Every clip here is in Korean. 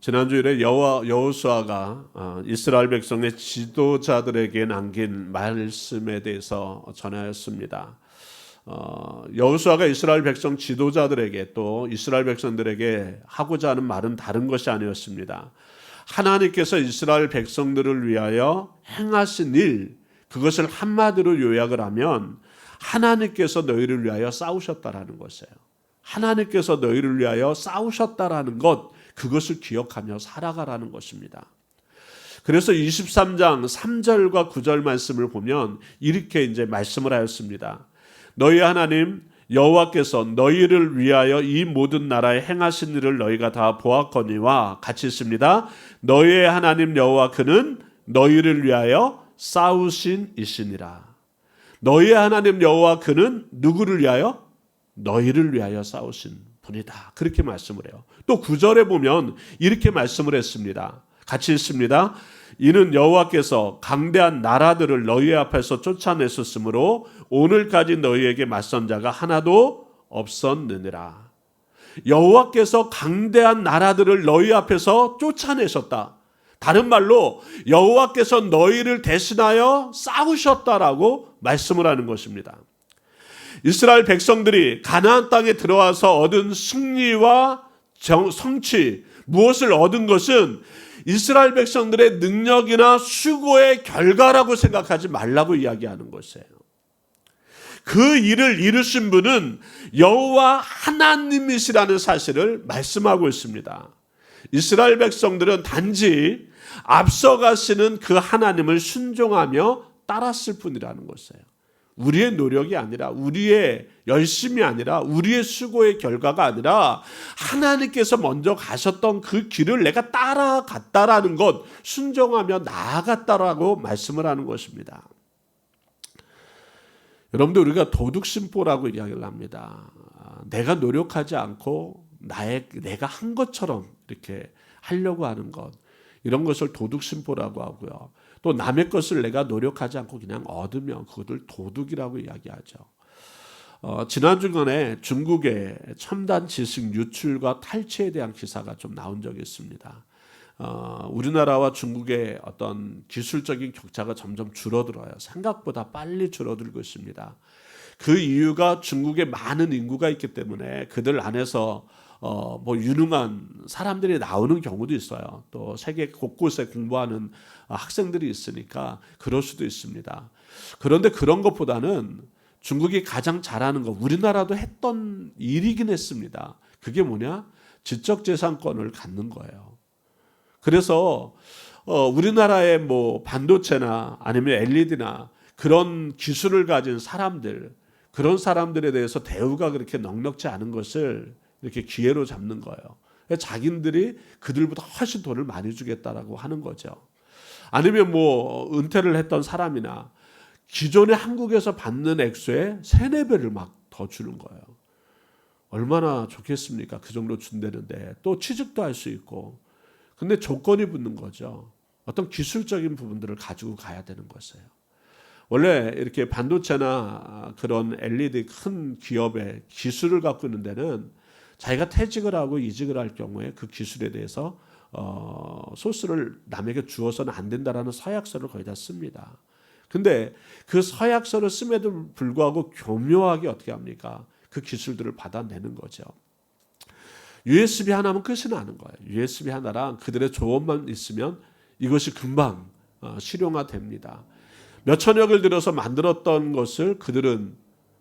지난주일에 여호수아가 이스라엘 백성의 지도자들에게 남긴 말씀에 대해서 전하였습니다. 여호수아가 이스라엘 백성 지도자들에게 또 이스라엘 백성들에게 하고자 하는 말은 다른 것이 아니었습니다. 하나님께서 이스라엘 백성들을 위하여 행하신 일, 그것을 한마디로 요약을 하면 하나님께서 너희를 위하여 싸우셨다라는 것이에요. 하나님께서 너희를 위하여 싸우셨다라는 것, 그것을 기억하며 살아가라는 것입니다. 그래서 23장 3절과 9절 말씀을 보면 이렇게 이제 말씀을 하였습니다. 너희 하나님 여호와께서 너희를 위하여 이 모든 나라에 행하신 일을 너희가 다 보았거니와 같이 있습니다. 너희의 하나님 여호와 그는 너희를 위하여 싸우신 이시니라. 너희의 하나님 여호와 그는 누구를 위하여? 너희를 위하여 싸우신 분이다. 그렇게 말씀을 해요. 또 9절에 보면 이렇게 말씀을 했습니다. 같이 읽습니다. 이는 여호와께서 강대한 나라들을 너희 앞에서 쫓아내셨으므로 오늘까지 너희에게 맞선 자가 하나도 없었느니라. 여호와께서 강대한 나라들을 너희 앞에서 쫓아내셨다. 다른 말로 여호와께서 너희를 대신하여 싸우셨다라고 말씀을 하는 것입니다. 이스라엘 백성들이 가나안 땅에 들어와서 얻은 승리와 성취, 무엇을 얻은 것은 이스라엘 백성들의 능력이나 수고의 결과라고 생각하지 말라고 이야기하는 것이에요. 그 일을 이루신 분은 여호와 하나님이시라는 사실을 말씀하고 있습니다. 이스라엘 백성들은 단지 앞서가시는 그 하나님을 순종하며 따랐을 뿐이라는 것이에요. 우리의 노력이 아니라, 우리의 열심이 아니라, 우리의 수고의 결과가 아니라 하나님께서 먼저 가셨던 그 길을 내가 따라갔다라는 것, 순종하며 나아갔다라고 말씀을 하는 것입니다. 여러분들, 우리가 도둑심보라고 이야기를 합니다. 내가 노력하지 않고 내가 한 것처럼 이렇게 하려고 하는 것, 이런 것을 도둑심보라고 하고요. 또 남의 것을 내가 노력하지 않고 그냥 얻으면 그것을 도둑이라고 이야기하죠. 지난 주간에 중국의 첨단 지식 유출과 탈취에 대한 기사가 좀 나온 적이 있습니다. 우리나라와 중국의 어떤 기술적인 격차가 점점 줄어들어요. 생각보다 빨리 줄어들고 있습니다. 그 이유가 중국에 많은 인구가 있기 때문에 그들 안에서 유능한 사람들이 나오는 경우도 있어요. 또 세계 곳곳에 공부하는 학생들이 있으니까 그럴 수도 있습니다. 그런데 그런 것보다는 중국이 가장 잘하는 거, 우리나라도 했던 일이긴 했습니다. 그게 뭐냐? 지적재산권을 갖는 거예요. 그래서 우리나라의 반도체나 아니면 LED나 그런 기술을 가진 사람들, 그런 사람들에 대해서 대우가 그렇게 넉넉지 않은 것을 이렇게 기회로 잡는 거예요. 자기들이 그들보다 훨씬 돈을 많이 주겠다라고 하는 거죠. 아니면 은퇴를 했던 사람이나 기존에 한국에서 받는 액수의 3-4배를 막 더 주는 거예요. 얼마나 좋겠습니까? 그 정도 준다는데 또 취직도 할 수 있고. 근데 조건이 붙는 거죠. 어떤 기술적인 부분들을 가지고 가야 되는 것이에요. 원래 이렇게 반도체나 그런 LED 큰 기업의 기술을 갖고 있는 데는 자기가 퇴직을 하고 이직을 할 경우에 그 기술에 대해서 소스를 남에게 주어서는 안 된다라는 서약서를 거의 다 씁니다. 근데 그 서약서를 씀에도 불구하고 교묘하게 어떻게 합니까? 그 기술들을 받아내는 거죠. USB 하나면 끝이 나는 거예요. USB 하나랑 그들의 조언만 있으면 이것이 금방 실용화됩니다. 몇 천억을 들여서 만들었던 것을 그들은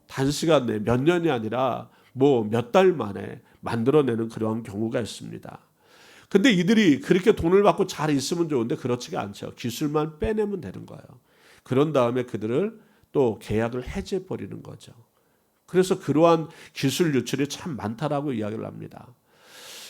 단시간 내에 몇 년이 아니라 몇 달 만에 만들어내는 그러한 경우가 있습니다. 근데 이들이 그렇게 돈을 받고 잘 있으면 좋은데 그렇지가 않죠. 기술만 빼내면 되는 거예요. 그런 다음에 그들을 또 계약을 해제해버리는 거죠. 그래서 그러한 기술 유출이 참 많다라고 이야기를 합니다.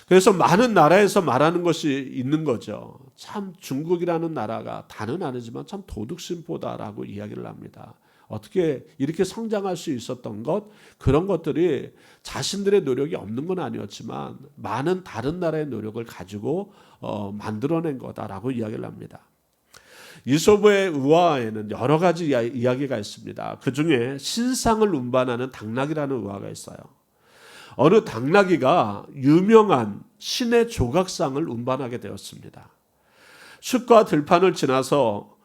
그래서 많은 나라에서 말하는 것이 있는 거죠. 참 중국이라는 나라가 다는 아니지만 참 도둑심보다라고 이야기를 합니다. 어떻게 이렇게 성장할 수 있었던 것, 그런 것들이 자신들의 노력이 없는 건 아니었지만 많은 다른 나라의 노력을 가지고 만들어낸 거다라고 이야기를 합니다. 이솝의 의화에는 여러 가지 이야기가 있습니다. 그 중에 신상을 운반하는 당나귀라는 의화가 있어요. 어느 당나귀가 유명한 신의 조각상을 운반하게 되었습니다. 숲과 들판을 지나서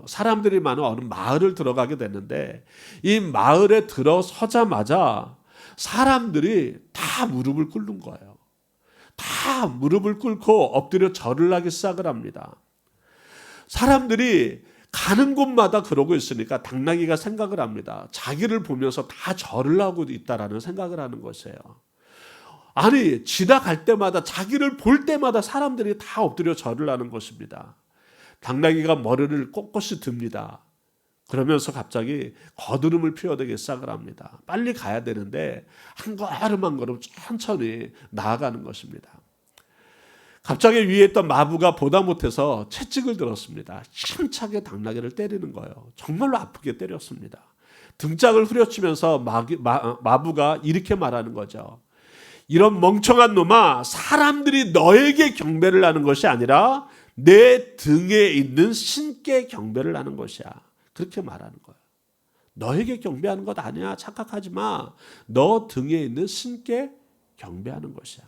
사람들이 많은 어느 마을을 들어가게 됐는데, 이 마을에 들어서자마자 사람들이 다 무릎을 꿇는 거예요. 다 무릎을 꿇고 엎드려 절을 하기 시작을 합니다. 사람들이 가는 곳마다 그러고 있으니까 당나귀가 생각을 합니다. 자기를 보면서 다 절을 하고 있다라는 생각을 하는 것이에요. 아니, 지나갈 때마다, 자기를 볼 때마다 사람들이 다 엎드려 절을 하는 것입니다. 당나귀가 머리를 꼿꼿이 듭니다. 그러면서 갑자기 거드름을 피워대기 시작을 합니다. 빨리 가야 되는데 한 걸음 한 걸음 천천히 나아가는 것입니다. 갑자기 위에 있던 마부가 보다 못해서 채찍을 들었습니다. 힘차게 당나귀를 때리는 거예요. 정말로 아프게 때렸습니다. 등짝을 후려치면서 마부가 이렇게 말하는 거죠. 이런 멍청한 놈아, 사람들이 너에게 경배를 하는 것이 아니라 내 등에 있는 신께 경배를 하는 것이야. 그렇게 말하는 거예요. 너에게 경배하는 것 아니야. 착각하지 마. 너 등에 있는 신께 경배하는 것이야.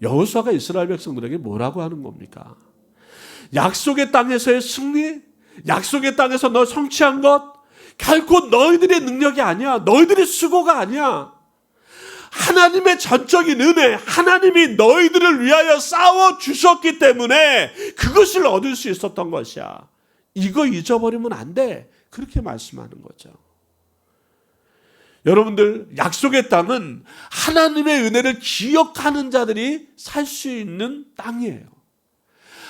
여호수아가 이스라엘 백성들에게 뭐라고 하는 겁니까? 약속의 땅에서의 승리, 약속의 땅에서 너 성취한 것, 결코 너희들의 능력이 아니야. 너희들의 수고가 아니야. 하나님의 전적인 은혜, 하나님이 너희들을 위하여 싸워 주셨기 때문에 그것을 얻을 수 있었던 것이야. 이거 잊어버리면 안 돼. 그렇게 말씀하는 거죠. 여러분들, 약속의 땅은 하나님의 은혜를 기억하는 자들이 살 수 있는 땅이에요.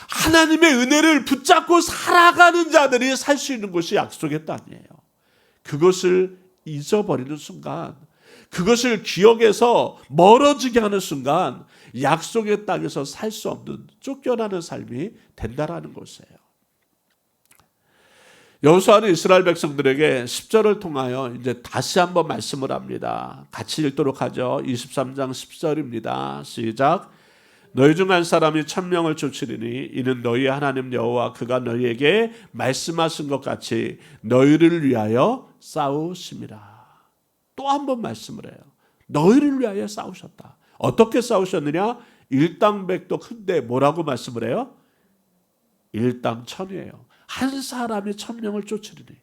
하나님의 은혜를 붙잡고 살아가는 자들이 살 수 있는 곳이 약속의 땅이에요. 그것을 잊어버리는 순간, 그것을 기억해서 멀어지게 하는 순간 약속의 땅에서 살 수 없는 쫓겨나는 삶이 된다라는 것이에요. 여호수아는 이스라엘 백성들에게 10절을 통하여 이제 다시 한번 말씀을 합니다. 같이 읽도록 하죠. 23장 10절입니다. 시작. 너희 중 한 사람이 1000명을 쫓으리니 이는 너희 하나님 여호와 그가 너희에게 말씀하신 것 같이 너희를 위하여 싸우심이라. 또 한 번 말씀을 해요. 너희를 위하여 싸우셨다. 어떻게 싸우셨느냐? 일당백도 큰데 뭐라고 말씀을 해요? 일당천이에요. 한 사람이 1000명을 쫓으리니.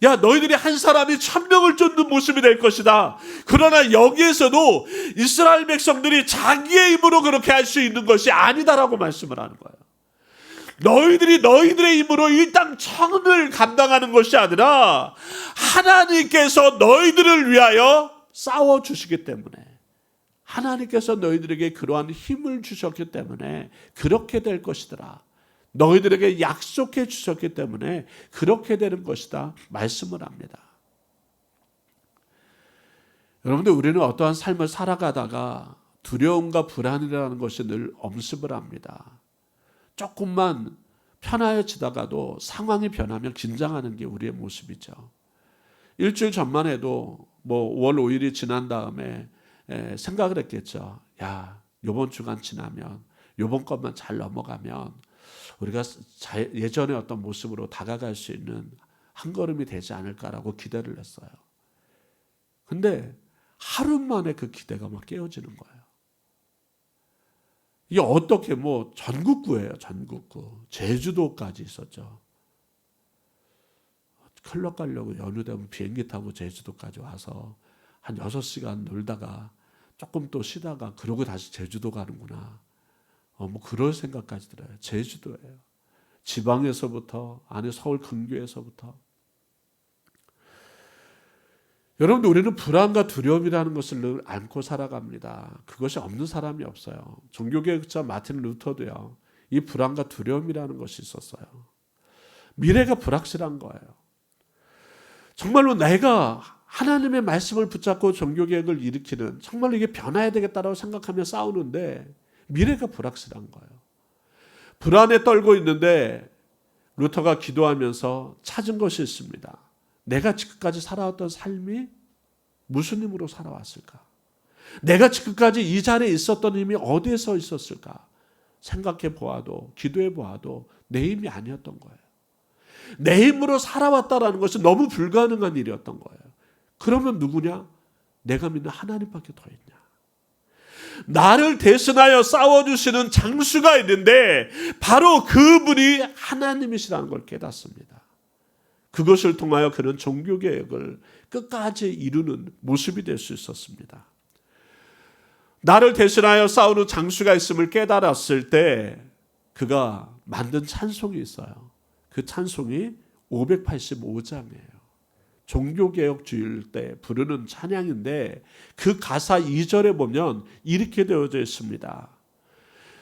야, 너희들이 한 사람이 1000명을 쫓는 모습이 될 것이다. 그러나 여기에서도 이스라엘 백성들이 자기의 힘으로 그렇게 할 수 있는 것이 아니다라고 말씀을 하는 거예요. 너희들이 너희들의 힘으로 일당 1000을 감당하는 것이 아니라 하나님께서 너희들을 위하여 싸워주시기 때문에, 하나님께서 너희들에게 그러한 힘을 주셨기 때문에 그렇게 될 것이더라. 너희들에게 약속해 주셨기 때문에 그렇게 되는 것이다 말씀을 합니다. 여러분들, 우리는 어떠한 삶을 살아가다가 두려움과 불안이라는 것이 늘 엄습을 합니다. 조금만 편하여지다가도 상황이 변하면 긴장하는 게 우리의 모습이죠. 일주일 전만 해도 5월 5일이 지난 다음에 생각을 했겠죠. 야, 요번 주간 지나면, 요번 것만 잘 넘어가면 우리가 예전의 어떤 모습으로 다가갈 수 있는 한 걸음이 되지 않을까라고 기대를 했어요. 근데 하루 만에 그 기대가 막 깨어지는 거예요. 이게 어떻게 전국구예요. 전국구. 제주도까지 있었죠. 클럽 가려고 연휴되면 비행기 타고 제주도까지 와서 한 6시간 놀다가 조금 또 쉬다가 그러고 다시 제주도 가는구나. 그럴 생각까지 들어요. 제주도예요. 지방에서부터, 안에 서울 근교에서부터. 여러분들, 우리는 불안과 두려움이라는 것을 늘 안고 살아갑니다. 그것이 없는 사람이 없어요. 종교개혁자 마틴 루터도요, 이 불안과 두려움이라는 것이 있었어요. 미래가 불확실한 거예요. 정말로 내가 하나님의 말씀을 붙잡고 종교개혁을 일으키는, 정말로 이게 변화해야 되겠다고 생각하며 싸우는데 미래가 불확실한 거예요. 불안에 떨고 있는데 루터가 기도하면서 찾은 것이 있습니다. 내가 지금까지 살아왔던 삶이 무슨 힘으로 살아왔을까? 내가 지금까지 이 자리에 있었던 힘이 어디에서 있었을까? 생각해 보아도, 기도해 보아도 내 힘이 아니었던 거예요. 내 힘으로 살아왔다라는 것은 너무 불가능한 일이었던 거예요. 그러면 누구냐? 내가 믿는 하나님밖에 더 있냐? 나를 대신하여 싸워주시는 장수가 있는데 바로 그분이 하나님이시라는 걸 깨닫습니다. 그것을 통하여 그는 종교개혁을 끝까지 이루는 모습이 될 수 있었습니다. 나를 대신하여 싸우는 장수가 있음을 깨달았을 때 그가 만든 찬송이 있어요. 그 찬송이 585장이에요. 종교개혁 주일 때 부르는 찬양인데 그 가사 2절에 보면 이렇게 되어져 있습니다.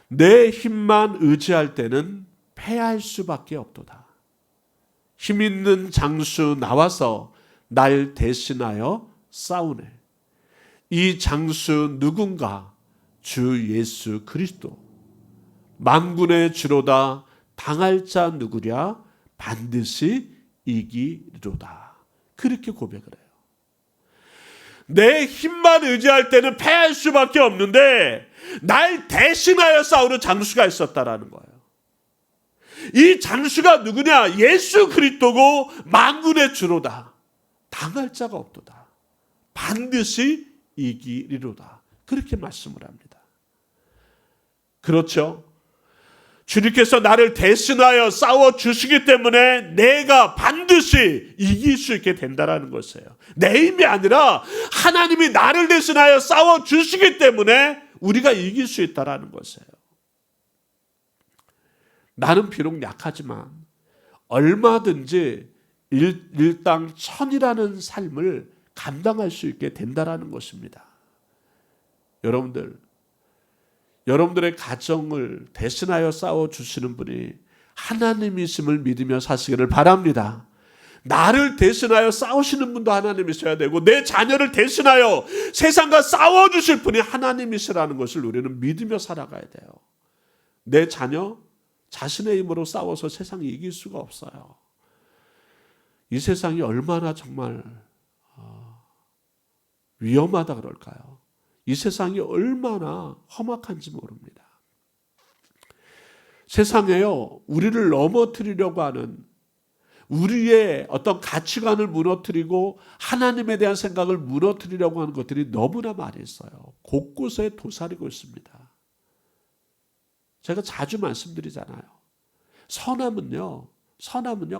내 힘만 의지할 때는 패할 수밖에 없도다. 힘 있는 장수 나와서 날 대신하여 싸우네. 이 장수 누군가? 주 예수 그리스도. 만군의 주로다. 당할 자 누구랴? 반드시 이기리로다. 그렇게 고백을 해요. 내 힘만 의지할 때는 패할 수밖에 없는데 날 대신하여 싸우는 장수가 있었다라는 거예요. 이 장수가 누구냐? 예수 그리스도고 만군의 주로다. 당할 자가 없도다. 반드시 이기리로다. 그렇게 말씀을 합니다. 그렇죠? 주님께서 나를 대신하여 싸워주시기 때문에 내가 반드시 이길 수 있게 된다는 것이에요. 내 힘이 아니라 하나님이 나를 대신하여 싸워주시기 때문에 우리가 이길 수 있다는 것이에요. 나는 비록 약하지만 얼마든지 일당천이라는 삶을 감당할 수 있게 된다는 것입니다. 여러분들의 가정을 대신하여 싸워주시는 분이 하나님이심을 믿으며 사시기를 바랍니다. 나를 대신하여 싸우시는 분도 하나님이셔야 되고 내 자녀를 대신하여 세상과 싸워주실 분이 하나님이시라는 것을 우리는 믿으며 살아가야 돼요. 내 자녀 자신의 힘으로 싸워서 세상이 이길 수가 없어요. 이 세상이 얼마나 정말 위험하다 그럴까요? 이 세상이 얼마나 험악한지 모릅니다. 세상에요, 우리를 넘어뜨리려고 하는 우리의 어떤 가치관을 무너뜨리고 하나님에 대한 생각을 무너뜨리려고 하는 것들이 너무나 많이 있어요. 곳곳에 도사리고 있습니다. 제가 자주 말씀드리잖아요. 선함은요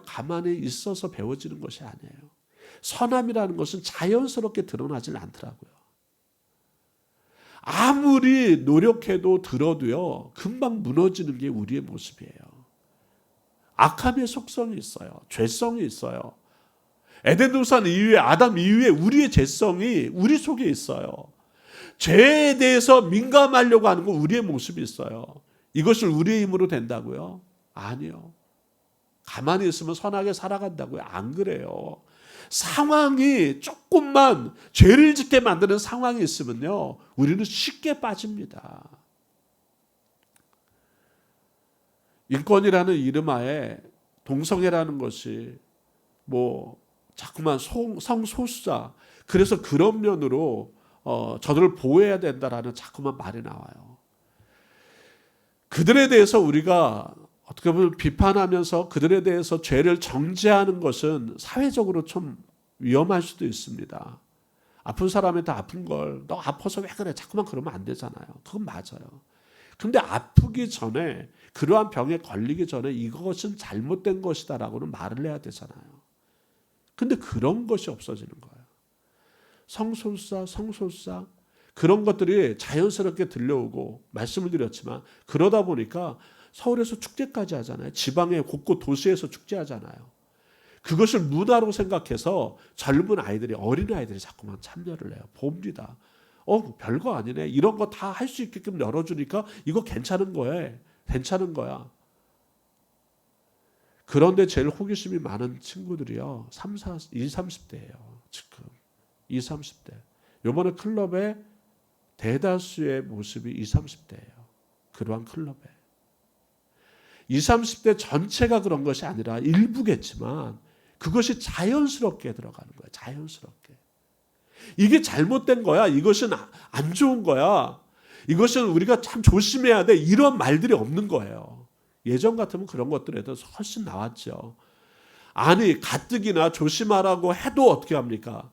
가만히 있어서 배워지는 것이 아니에요. 선함이라는 것은 자연스럽게 드러나질 않더라고요. 아무리 노력해도 들어도요 금방 무너지는 게 우리의 모습이에요. 악함의 속성이 있어요. 죄성이 있어요. 에덴 동산 이후에 아담 이후에 우리의 죄성이 우리 속에 있어요. 죄에 대해서 민감하려고 하는 건 우리의 모습이 있어요. 이것을 우리의 힘으로 된다고요? 아니요. 가만히 있으면 선하게 살아간다고요? 안 그래요. 상황이 조금만 죄를 짓게 만드는 상황이 있으면요 우리는 쉽게 빠집니다. 인권이라는 이름 하에 동성애라는 것이 자꾸만 성소수자, 그래서 그런 면으로 저들을 보호해야 된다라는 자꾸만 말이 나와요. 그들에 대해서 우리가 어떻게 보면 비판하면서 그들에 대해서 죄를 정죄하는 것은 사회적으로 좀 위험할 수도 있습니다. 아픈 사람한테 아픈 걸 너 아파서 왜 그래? 자꾸만 그러면 안 되잖아요. 그건 맞아요. 근데 아프기 전에 그러한 병에 걸리기 전에 이것은 잘못된 것이다라고는 말을 해야 되잖아요. 근데 그런 것이 없어지는 거예요. 성소수자 그런 것들이 자연스럽게 들려오고 말씀을 드렸지만 그러다 보니까 서울에서 축제까지 하잖아요. 지방의 곳곳 도시에서 축제하잖아요. 그것을 문화로 생각해서 젊은 아이들이 어린아이들이 자꾸만 참여를 해요. 봅니다. 별거 아니네. 이런 거 다 할 수 있게끔 열어주니까 이거 괜찮은 거야. 그런데 제일 호기심이 많은 친구들이요. 20, 30대예요. 지금 20, 30대. 이번에 클럽에 대다수의 모습이 20, 30대예요. 그러한 클럽에. 20, 30대 전체가 그런 것이 아니라 일부겠지만 그것이 자연스럽게 들어가는 거예요. 자연스럽게. 이게 잘못된 거야. 이것은 안 좋은 거야. 이것은 우리가 참 조심해야 돼. 이런 말들이 없는 거예요. 예전 같으면 그런 것들에도 훨씬 나왔죠. 아니 가뜩이나 조심하라고 해도 어떻게 합니까?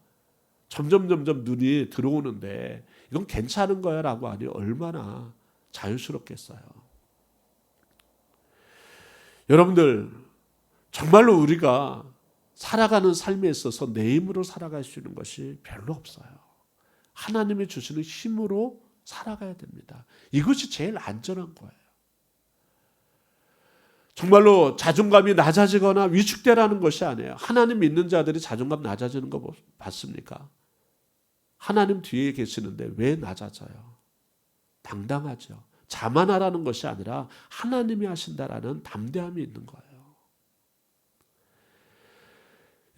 점점 눈이 들어오는데 이건 괜찮은 거야 라고 하니 얼마나 자유스럽겠어요. 여러분들, 정말로 우리가 살아가는 삶에 있어서 내 힘으로 살아갈 수 있는 것이 별로 없어요. 하나님이 주시는 힘으로 살아가야 됩니다. 이것이 제일 안전한 거예요. 정말로 자존감이 낮아지거나 위축되라는 것이 아니에요. 하나님 믿는 자들이 자존감 낮아지는 거 봤습니까? 하나님 뒤에 계시는데 왜 낮아져요? 당당하죠. 자만하라는 것이 아니라 하나님이 하신다라는 담대함이 있는 거예요.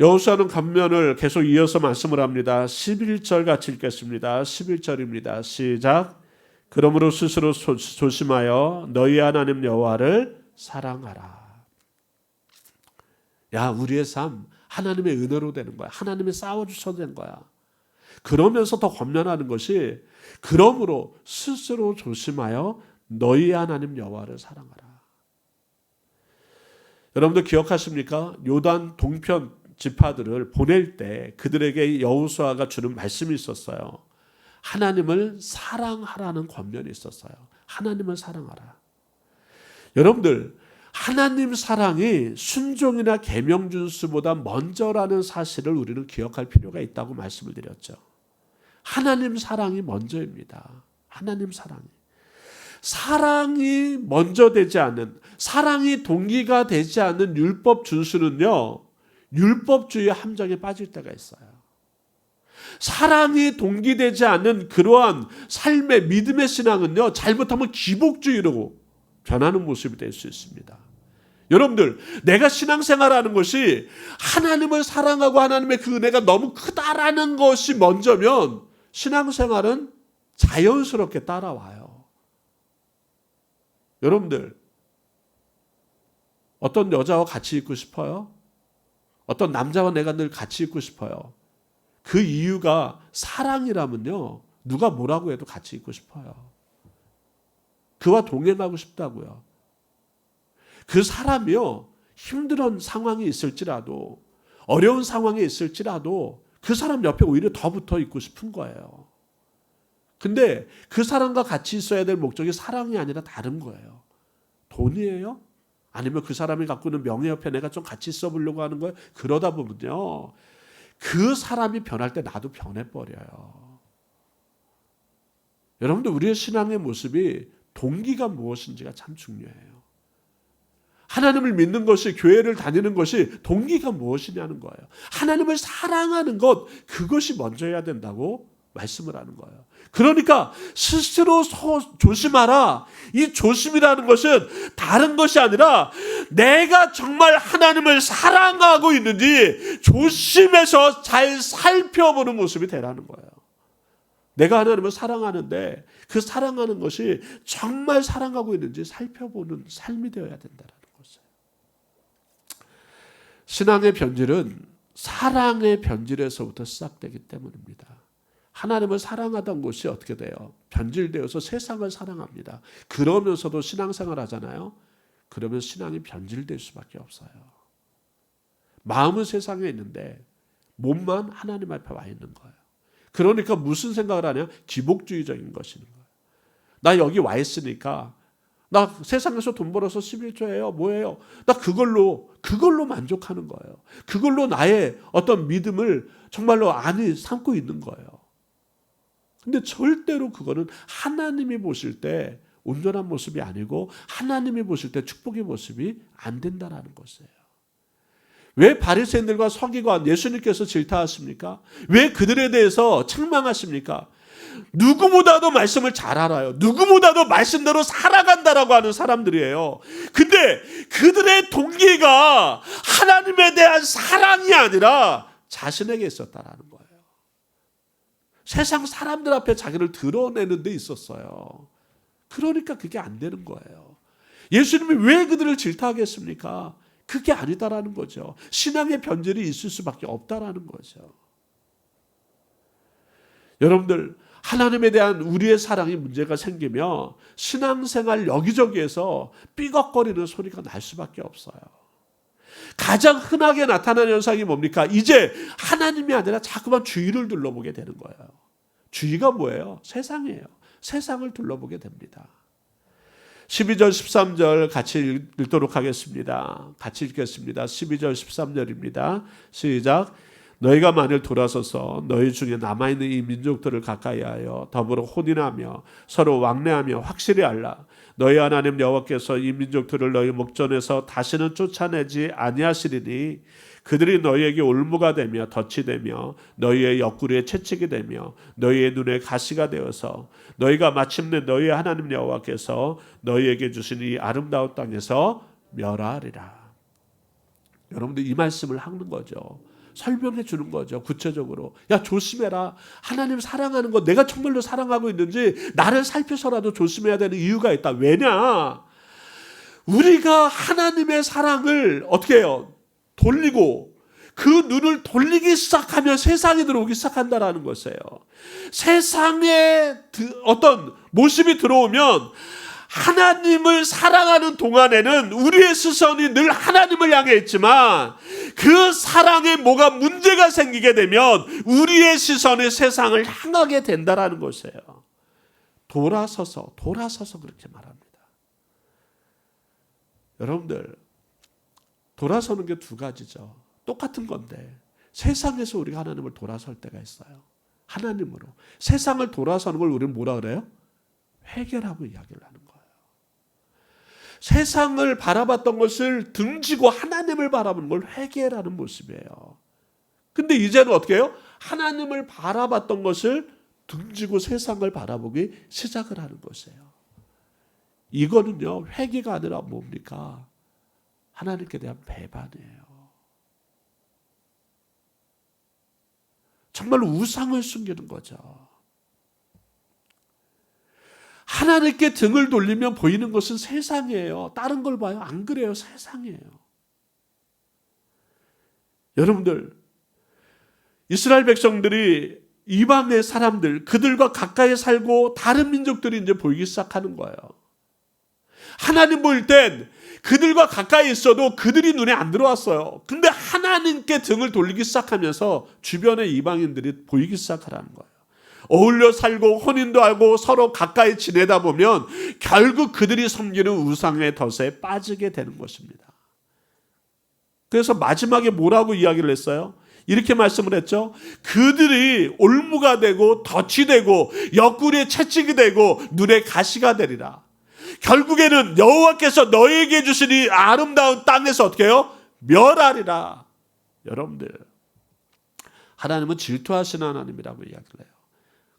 여호수아는 간면을 계속 이어서 말씀을 합니다. 11절 같이 읽겠습니다. 11절입니다. 시작. 그러므로 스스로 조심하여 너희 하나님 여호와를 사랑하라. 야, 우리의 삶 하나님의 은혜로 되는 거야. 하나님이 싸워주셔도 되는 거야. 그러면서 더 권면하는 것이 그러므로 스스로 조심하여 너희 하나님 여호와를 사랑하라. 여러분들 기억하십니까? 요단 동편 지파들을 보낼 때 그들에게 여호수아가 주는 말씀이 있었어요. 하나님을 사랑하라는 권면이 있었어요. 하나님을 사랑하라. 여러분들, 하나님 사랑이 순종이나 계명 준수보다 먼저라는 사실을 우리는 기억할 필요가 있다고 말씀을 드렸죠. 하나님 사랑이 먼저입니다. 하나님 사랑이 먼저 되지 않는, 사랑이 동기가 되지 않는 율법 준수는요, 율법주의 함정에 빠질 때가 있어요. 사랑이 동기되지 않는 그러한 삶의 믿음의 신앙은요, 잘못하면 기복주의로 변하는 모습이 될 수 있습니다. 여러분들, 내가 신앙생활하는 것이 하나님을 사랑하고 하나님의 그 은혜가 너무 크다라는 것이 먼저면 신앙생활은 자연스럽게 따라와요. 여러분들, 어떤 여자와 같이 있고 싶어요? 어떤 남자와 내가 늘 같이 있고 싶어요. 그 이유가 사랑이라면요, 누가 뭐라고 해도 같이 있고 싶어요. 그와 동행하고 싶다고요. 그 사람이요, 힘든 상황이 있을지라도, 어려운 상황이 있을지라도 그 사람 옆에 오히려 더 붙어 있고 싶은 거예요. 근데 그 사람과 같이 있어야 될 목적이 사랑이 아니라 다른 거예요. 돈이에요? 아니면 그 사람이 갖고 있는 명예 옆에 내가 좀 같이 있어 보려고 하는 거예요? 그러다 보면요, 그 사람이 변할 때 나도 변해버려요. 여러분들, 우리의 신앙의 모습이 동기가 무엇인지가 참 중요해요. 하나님을 믿는 것이, 교회를 다니는 것이 동기가 무엇이냐는 거예요. 하나님을 사랑하는 것, 그것이 먼저여야 된다고 말씀을 하는 거예요. 그러니까 스스로 조심하라. 이 조심이라는 것은 다른 것이 아니라 내가 정말 하나님을 사랑하고 있는지 조심해서 잘 살펴보는 모습이 되라는 거예요. 내가 하나님을 사랑하는데 그 사랑하는 것이 정말 사랑하고 있는지 살펴보는 삶이 되어야 된다는 것이에요. 신앙의 변질은 사랑의 변질에서부터 시작되기 때문입니다. 하나님을 사랑하던 것이 어떻게 돼요? 변질되어서 세상을 사랑합니다. 그러면서도 신앙생활 하잖아요. 그러면 신앙이 변질될 수밖에 없어요. 마음은 세상에 있는데 몸만 하나님 앞에 와 있는 거예요. 그러니까 무슨 생각을 하냐? 기복주의적인 것이는 거예요. 나 여기 와 있으니까 나 세상에서 돈 벌어서 11조예요. 뭐예요? 나 그걸로 만족하는 거예요. 그걸로 나의 어떤 믿음을 정말로 안에 삼고 있는 거예요. 근데 절대로 그거는 하나님이 보실 때 온전한 모습이 아니고 하나님이 보실 때 축복의 모습이 안 된다라는 것이에요. 왜 바리새인들과 서기관 예수님께서 질타하십니까? 왜 그들에 대해서 책망하십니까? 누구보다도 말씀을 잘 알아요. 누구보다도 말씀대로 살아간다라고 하는 사람들이에요. 근데 그들의 동기가 하나님에 대한 사랑이 아니라 자신에게 있었다라는 거예요. 세상 사람들 앞에 자기를 드러내는 데 있었어요. 그러니까 그게 안 되는 거예요. 예수님이 왜 그들을 질타하겠습니까? 그게 아니다라는 거죠. 신앙의 변질이 있을 수밖에 없다라는 거죠. 여러분들, 하나님에 대한 우리의 사랑이 문제가 생기면 신앙생활 여기저기에서 삐걱거리는 소리가 날 수밖에 없어요. 가장 흔하게 나타나는 현상이 뭡니까? 이제 하나님이 아니라 자꾸만 주위를 둘러보게 되는 거예요. 주위가 뭐예요? 세상이에요. 세상을 둘러보게 됩니다. 12절 13절 같이 읽도록 하겠습니다. 같이 읽겠습니다. 12절 13절입니다. 시작. 너희가 만일 돌아서서 너희 중에 남아있는 이 민족들을 가까이하여 더불어 혼인하며 서로 왕래하며 확실히 알라. 너희 하나님 여호와께서 이 민족들을 너희 목전에서 다시는 쫓아내지 아니하시리니 그들이 너희에게 올무가 되며 덫이 되며 너희의 옆구리에 채찍이 되며 너희의 눈에 가시가 되어서 너희가 마침내 너희 하나님 여호와께서 너희에게 주신 이 아름다운 땅에서 멸하리라. 여러분들 이 말씀을 하는 거죠. 설명해 주는 거죠. 구체적으로. 야, 조심해라. 하나님 사랑하는 거 내가 정말로 사랑하고 있는지 나를 살펴서라도 조심해야 되는 이유가 있다. 왜냐? 우리가 하나님의 사랑을 어떻게 해요? 돌리고 그 눈을 돌리기 시작하면 세상에 들어오기 시작한다라는 것이에요. 세상에 어떤 모습이 들어오면 하나님을 사랑하는 동안에는 우리의 시선이 늘 하나님을 향해 있지만 그 사랑에 뭐가 문제가 생기게 되면 우리의 시선이 세상을 향하게 된다라는 것이에요. 돌아서서 그렇게 말합니다. 여러분들 돌아서는 게 두 가지죠. 똑같은 건데 세상에서 우리가 하나님을 돌아설 때가 있어요. 하나님으로. 세상을 돌아서는 걸 우리는 뭐라 그래요? 회개라고 이야기를 하는 거예요. 세상을 바라봤던 것을 등지고 하나님을 바라보는 걸 회개라는 모습이에요. 근데 이제는 어떻게 해요? 하나님을 바라봤던 것을 등지고 세상을 바라보기 시작을 하는 것이에요. 이거는요, 회개가 아니라 뭡니까? 하나님께 대한 배반이에요. 정말 우상을 숨기는 거죠. 하나님께 등을 돌리면 보이는 것은 세상이에요. 다른 걸 봐요? 안 그래요. 세상이에요. 여러분들, 이스라엘 백성들이 이방의 사람들, 그들과 가까이 살고 다른 민족들이 이제 보이기 시작하는 거예요. 하나님 보일 땐 그들과 가까이 있어도 그들이 눈에 안 들어왔어요. 근데 하나님께 등을 돌리기 시작하면서 주변의 이방인들이 보이기 시작하라는 거예요. 어울려 살고 혼인도 하고 서로 가까이 지내다 보면 결국 그들이 섬기는 우상의 덫에 빠지게 되는 것입니다. 그래서 마지막에 뭐라고 이야기를 했어요? 이렇게 말씀을 했죠. 그들이 올무가 되고 덫이 되고 옆구리에 채찍이 되고 눈에 가시가 되리라. 결국에는 여호와께서 너희에게 주신 이 아름다운 땅에서 어떻게 해요? 멸하리라. 여러분들, 하나님은 질투하시는 하나님이라고 이야기를 해요.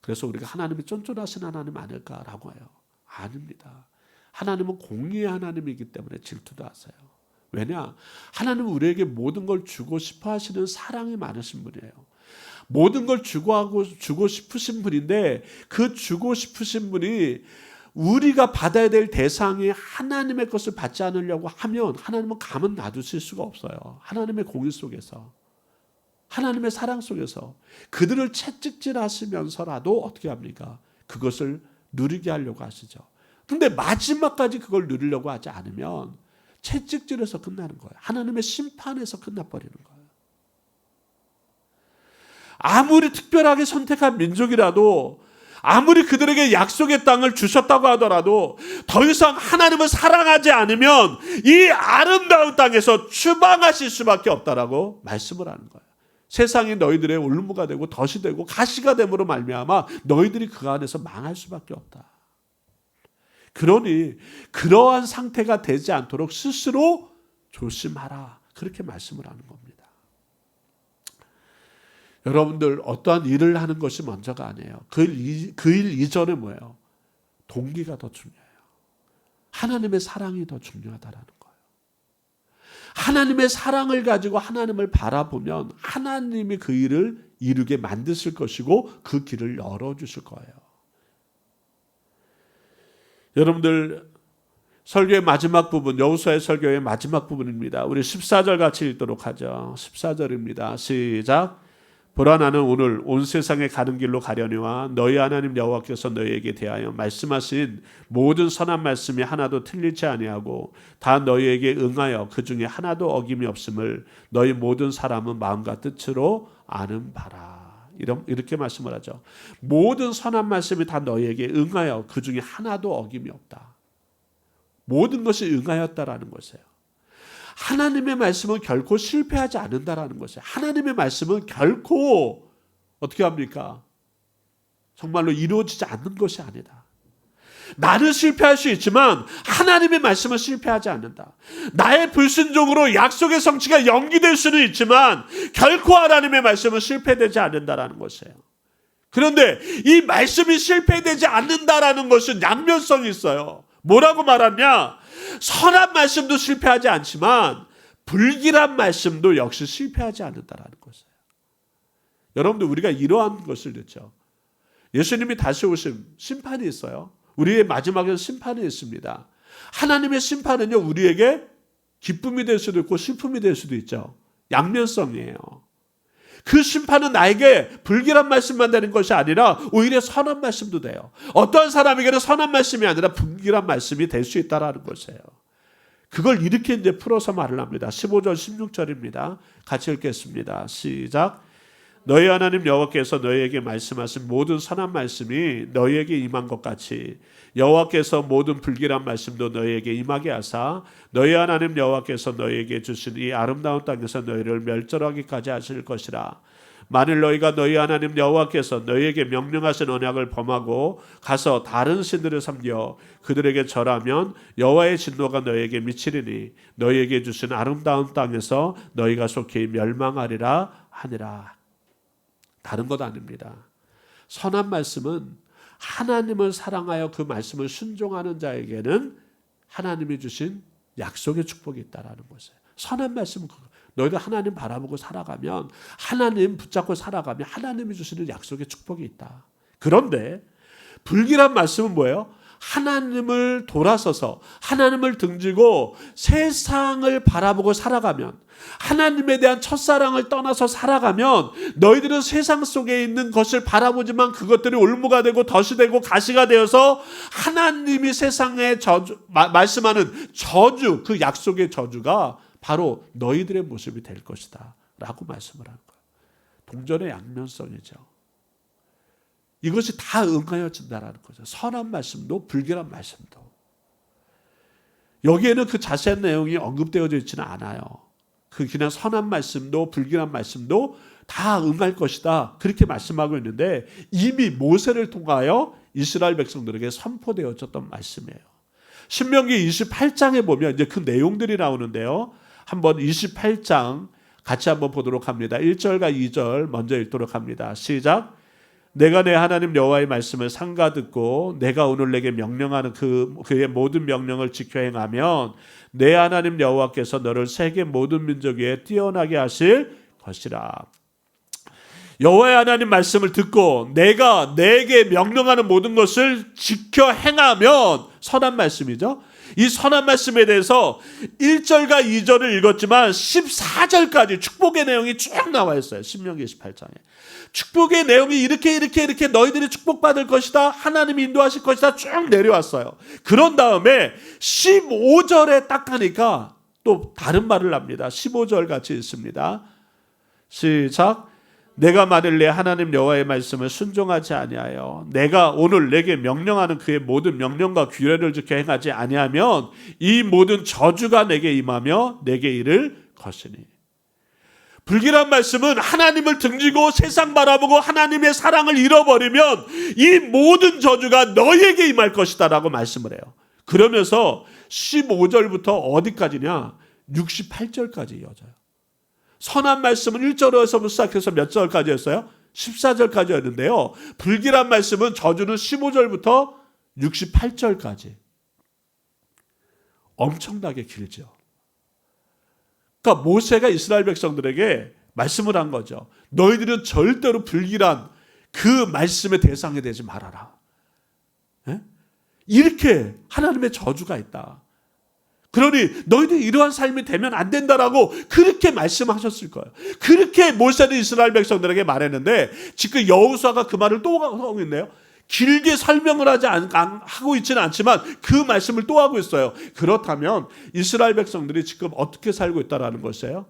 그래서 우리가 하나님이 쫀쫀하신 하나님 아닐까라고 해요. 아닙니다. 하나님은 공의의 하나님이기 때문에 질투도 하세요. 왜냐? 하나님은 우리에게 모든 걸 주고 싶어 하시는 사랑이 많으신 분이에요. 모든 걸 주고 싶으신 분인데 그 주고 싶으신 분이 우리가 받아야 될 대상이 하나님의 것을 받지 않으려고 하면 하나님은 가만 놔두실 수가 없어요. 하나님의 공의 속에서, 하나님의 사랑 속에서 그들을 채찍질 하시면서라도 어떻게 합니까? 그것을 누리게 하려고 하시죠. 근데 마지막까지 그걸 누리려고 하지 않으면 채찍질에서 끝나는 거예요. 하나님의 심판에서 끝나버리는 거예요. 아무리 특별하게 선택한 민족이라도, 아무리 그들에게 약속의 땅을 주셨다고 하더라도 더 이상 하나님을 사랑하지 않으면 이 아름다운 땅에서 추방하실 수밖에 없다라고 말씀을 하는 거예요. 세상이 너희들의 올무가 되고 덫이 되고 가시가 됨으로 말미암아 너희들이 그 안에서 망할 수밖에 없다. 그러니 그러한 상태가 되지 않도록 스스로 조심하라. 그렇게 말씀을 하는 겁니다. 여러분들, 어떠한 일을 하는 것이 먼저가 아니에요. 그 일 이전에 뭐예요? 동기가 더 중요해요. 하나님의 사랑이 더 중요하다라는 거예요. 하나님의 사랑을 가지고 하나님을 바라보면 하나님이 그 일을 이루게 만드실 것이고 그 길을 열어주실 거예요. 여러분들, 설교의 마지막 부분, 여호수아의 설교의 마지막 부분입니다. 우리 14절 같이 읽도록 하죠. 14절입니다. 시작. 보라, 나는 오늘 온 세상에 가는 길로 가려니와 너희 하나님 여호와께서 너희에게 대하여 말씀하신 모든 선한 말씀이 하나도 틀리지 아니하고 다 너희에게 응하여 그 중에 하나도 어김이 없음을 너희 모든 사람은 마음과 뜻으로 아는 바라. 이렇게 말씀을 하죠. 모든 선한 말씀이 다 너희에게 응하여 그 중에 하나도 어김이 없다. 모든 것이 응하였다라는 것이에요. 하나님의 말씀은 결코 실패하지 않는다라는 것이에요. 하나님의 말씀은 결코 어떻게 합니까? 정말로 이루어지지 않는 것이 아니다. 나는 실패할 수 있지만 하나님의 말씀은 실패하지 않는다. 나의 불순종으로 약속의 성취가 연기될 수는 있지만 결코 하나님의 말씀은 실패되지 않는다라는 것이에요. 그런데 이 말씀이 실패되지 않는다라는 것은 양면성이 있어요. 뭐라고 말하냐? 선한 말씀도 실패하지 않지만 불길한 말씀도 역시 실패하지 않는다라는 것이에요. 여러분들, 우리가 이러한 것을 듣죠. 예수님이 다시 오심 심판이 있어요. 우리의 마지막에는 심판이 있습니다. 하나님의 심판은요, 우리에게 기쁨이 될 수도 있고 슬픔이 될 수도 있죠. 양면성이에요. 그 심판은 나에게 불길한 말씀만 되는 것이 아니라 오히려 선한 말씀도 돼요. 어떠한 사람에게는 선한 말씀이 아니라 불길한 말씀이 될 수 있다는 것이에요. 그걸 이렇게 이제 풀어서 말을 합니다. 15절 16절입니다. 같이 읽겠습니다. 시작. 너희 하나님 여호와께서 너희에게 말씀하신 모든 선한 말씀이 너희에게 임한 것 같이 여호와께서 모든 불길한 말씀도 너희에게 임하게 하사 너희 하나님 여호와께서 너희에게 주신 이 아름다운 땅에서 너희를 멸절하기까지 하실 것이라. 만일 너희가 너희 하나님 여호와께서 너희에게 명령하신 언약을 범하고 가서 다른 신들을 섬겨 그들에게 절하면 여호와의 진노가 너희에게 미치리니 너희에게 주신 아름다운 땅에서 너희가 속히 멸망하리라 하니라. 다른 것 아닙니다. 선한 말씀은 하나님을 사랑하여 그 말씀을 순종하는 자에게는 하나님이 주신 약속의 축복이 있다라는 것이에요. 선한 말씀은 너희가 하나님 바라보고 살아가면, 하나님 붙잡고 살아가면 하나님이 주시는 약속의 축복이 있다. 그런데 불길한 말씀은 뭐예요? 하나님을 돌아서서 하나님을 등지고 세상을 바라보고 살아가면, 하나님에 대한 첫사랑을 떠나서 살아가면 너희들은 세상 속에 있는 것을 바라보지만 그것들이 올무가 되고 덫이 되고 가시가 되어서 하나님이 세상에 말씀하는 저주, 그 약속의 저주가 바로 너희들의 모습이 될 것이다 라고 말씀을 하는 거예요. 동전의 양면성이죠. 이것이 다 응하여진다라는 거죠. 선한 말씀도 불길한 말씀도. 여기에는 그 자세한 내용이 언급되어져 있지는 않아요. 그냥 선한 말씀도 불길한 말씀도 다 응할 것이다, 그렇게 말씀하고 있는데 이미 모세를 통하여 이스라엘 백성들에게 선포되어졌던 말씀이에요. 신명기 28장에 보면 이제 그 내용들이 나오는데요. 한번 28장 같이 한번 보도록 합니다. 1절과 2절 먼저 읽도록 합니다. 시작. 내가 내 하나님 여호와의 말씀을 삼가 듣고 내가 오늘 내게 명령하는 그의 모든 명령을 지켜 행하면 내 하나님 여호와께서 너를 세계 모든 민족 위에 뛰어나게 하실 것이라. 여호와의 하나님 말씀을 듣고 내가 내게 명령하는 모든 것을 지켜 행하면, 선한 말씀이죠. 이 선한 말씀에 대해서 1절과 2절을 읽었지만 14절까지 축복의 내용이 쭉 나와 있어요. 신명기 28장에. 축복의 내용이 이렇게 너희들이 축복받을 것이다, 하나님이 인도하실 것이다 쭉 내려왔어요. 그런 다음에 15절에 딱 하니까 또 다른 말을 합니다. 15절 같이 읽습니다. 시작. 내가 만일 내 하나님 여호와의 말씀을 순종하지 아니하여 내가 오늘 내게 명령하는 그의 모든 명령과 규례를 지켜 행하지 아니하면 이 모든 저주가 내게 임하며 내게 이를 것이니. 불길한 말씀은 하나님을 등지고 세상 바라보고 하나님의 사랑을 잃어버리면 이 모든 저주가 너희에게 임할 것이다 라고 말씀을 해요. 그러면서 15절부터 어디까지냐? 68절까지 이어져요. 선한 말씀은 1절에서 시작해서 몇 절까지였어요? 14절까지였는데요. 불길한 말씀은 저주는 15절부터 68절까지. 엄청나게 길죠. 그러니까 모세가 이스라엘 백성들에게 말씀을 한 거죠. 너희들은 절대로 불길한 그 말씀의 대상이 되지 말아라. 예? 이렇게 하나님의 저주가 있다. 그러니 너희들이 이러한 삶이 되면 안 된다라고 그렇게 말씀하셨을 거예요. 그렇게 모세는 이스라엘 백성들에게 말했는데 지금 여호수아가 그 말을 또 하고 있네요. 길게 설명을 하고 있지는 않지만 그 말씀을 또 하고 있어요. 그렇다면 이스라엘 백성들이 지금 어떻게 살고 있다라는 것이에요?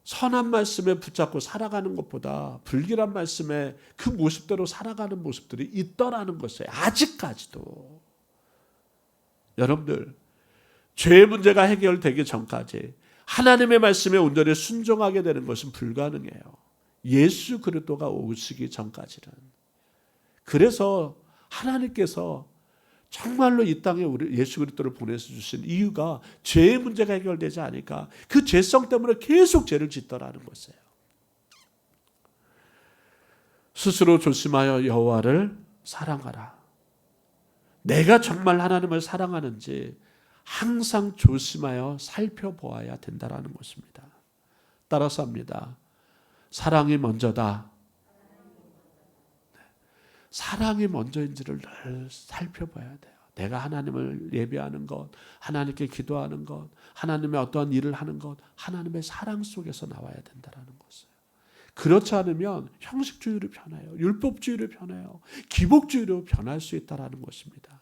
선한 말씀에 붙잡고 살아가는 것보다 불길한 말씀에 그 모습대로 살아가는 모습들이 있더라는 것이에요. 아직까지도. 여러분들, 죄의 문제가 해결되기 전까지 하나님의 말씀에 온전히 순종하게 되는 것은 불가능해요. 예수 그리스도가 오시기 전까지는. 그래서 하나님께서 정말로 이 땅에 우리 예수 그리스도를 보내서 주신 이유가 죄의 문제가 해결되지 않으니까 그 죄성 때문에 계속 죄를 짓더라는 것이에요. 스스로 조심하여 여호와를 사랑하라. 내가 정말 하나님을 사랑하는지 항상 조심하여 살펴보아야 된다라는 것입니다. 따라서 합니다. 사랑이 먼저다. 사랑이 먼저인지를 늘 살펴봐야 돼요. 내가 하나님을 예배하는 것, 하나님께 기도하는 것, 하나님의 어떠한 일을 하는 것, 하나님의 사랑 속에서 나와야 된다는 것이에요. 그렇지 않으면 형식주의로 변해요. 율법주의로 변해요. 기복주의로 변할 수 있다는 것입니다.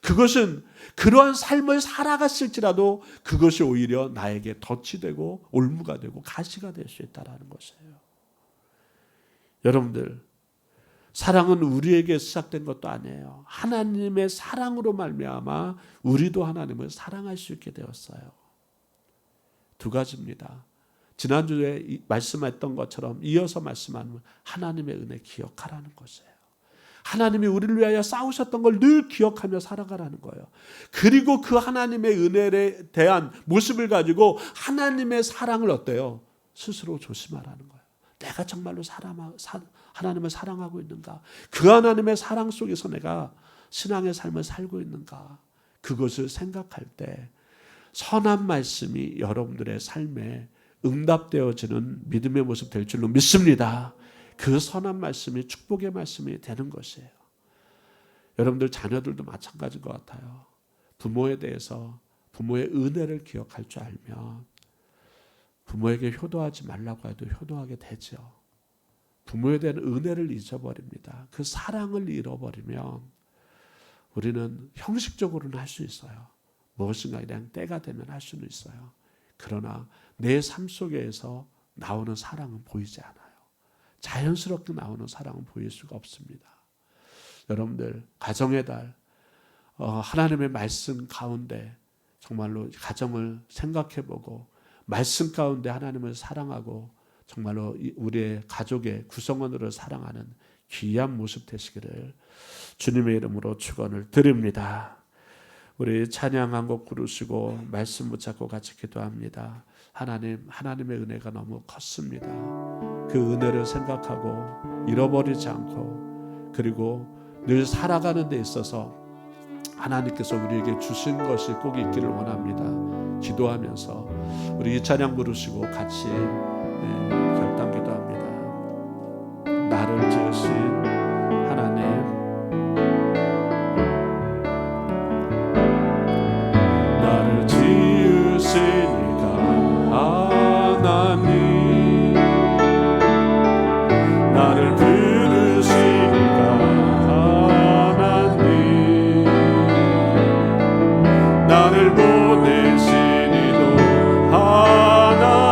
그것은 그러한 삶을 살아갔을지라도 그것이 오히려 나에게 덫이 되고 올무가 되고 가시가 될 수 있다는 것이에요. 여러분들, 사랑은 우리에게 시작된 것도 아니에요. 하나님의 사랑으로 말미암아 우리도 하나님을 사랑할 수 있게 되었어요. 두 가지입니다. 지난주에 말씀했던 것처럼 이어서 말씀하는 하나님의 은혜 기억하라는 것이에요. 하나님이 우리를 위하여 싸우셨던 걸 늘 기억하며 살아가라는 거예요. 그리고 그 하나님의 은혜에 대한 모습을 가지고 하나님의 사랑을 어때요? 스스로 조심하라는 거예요. 내가 정말로 하나님을 사랑하고 있는가? 그 하나님의 사랑 속에서 내가 신앙의 삶을 살고 있는가? 그것을 생각할 때 선한 말씀이 여러분들의 삶에 응답되어지는 믿음의 모습 될 줄로 믿습니다. 그 선한 말씀이 축복의 말씀이 되는 것이에요. 여러분들 자녀들도 마찬가지인 것 같아요. 부모에 대해서 부모의 은혜를 기억할 줄 알면 부모에게 효도하지 말라고 해도 효도하게 되죠. 부모에 대한 은혜를 잊어버립니다. 그 사랑을 잃어버리면 우리는 형식적으로는 할 수 있어요. 무엇인가 그냥 때가 되면 할 수는 있어요. 그러나 내 삶 속에서 나오는 사랑은 보이지 않아요. 자연스럽게 나오는 사랑은 보일 수가 없습니다. 여러분들, 가정의 달, 하나님의 말씀 가운데 정말로 가정을 생각해보고 말씀 가운데 하나님을 사랑하고 정말로 우리의 가족의 구성원으로 사랑하는 귀한 모습 되시기를 주님의 이름으로 축원을 드립니다. 우리 찬양 한 곡 부르시고 말씀 붙잡고 같이 기도합니다. 하나님의 은혜가 너무 컸습니다. 그 은혜를 생각하고 잃어버리지 않고 그리고 늘 살아가는 데 있어서 하나님께서 우리에게 주신 것이 꼭 있기를 원합니다. 기도하면서 우리 이 찬양 부르시고 같이 결단 기도합니다. 나를 지으신 하나님, 나를 지으시니까 하나님, 나를 부르시니까 하나님, 나를 보내시니도 하나님,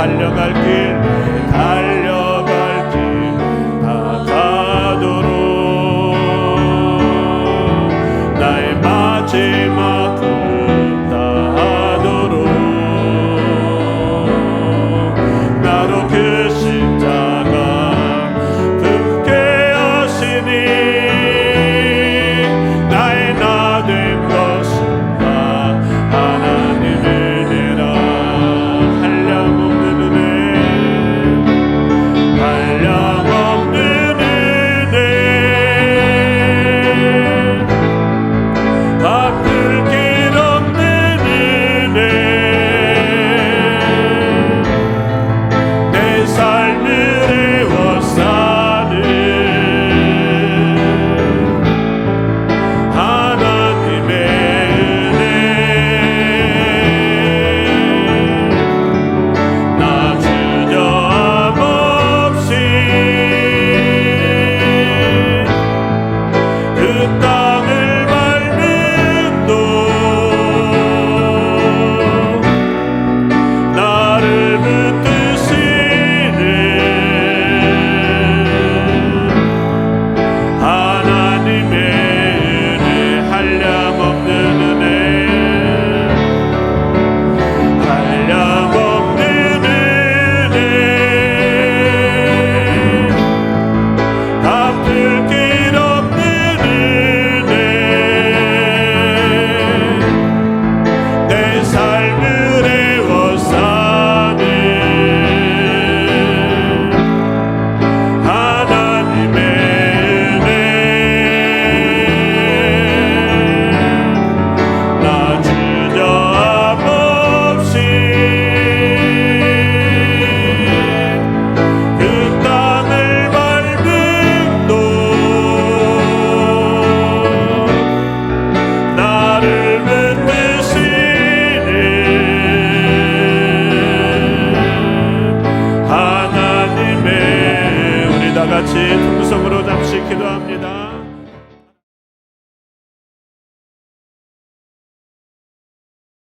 달려갈 길 다 가도록 나의 마지막 꿈 다하도록 나로 그 십자가 품게 하시니 나의 나 된 것은 다 하나님의 은혜라. 한량없는 은혜 한량없는 은혜 갚을 길 없는 은혜 내 삶을 애워싸는 하나님의 은혜 나 주저함 없이 그 땅을 밟음도 나를 붙드시는 하나님의 은혜 한량없는 은혜 한량없는 은혜 갚을 길 없는 은혜 내 삶을 애워싸는 하나님의 은혜 나 주저함 없이 그 땅을 밟음도 나를 붙드시는 하나님의 우리 다 같이 통성으로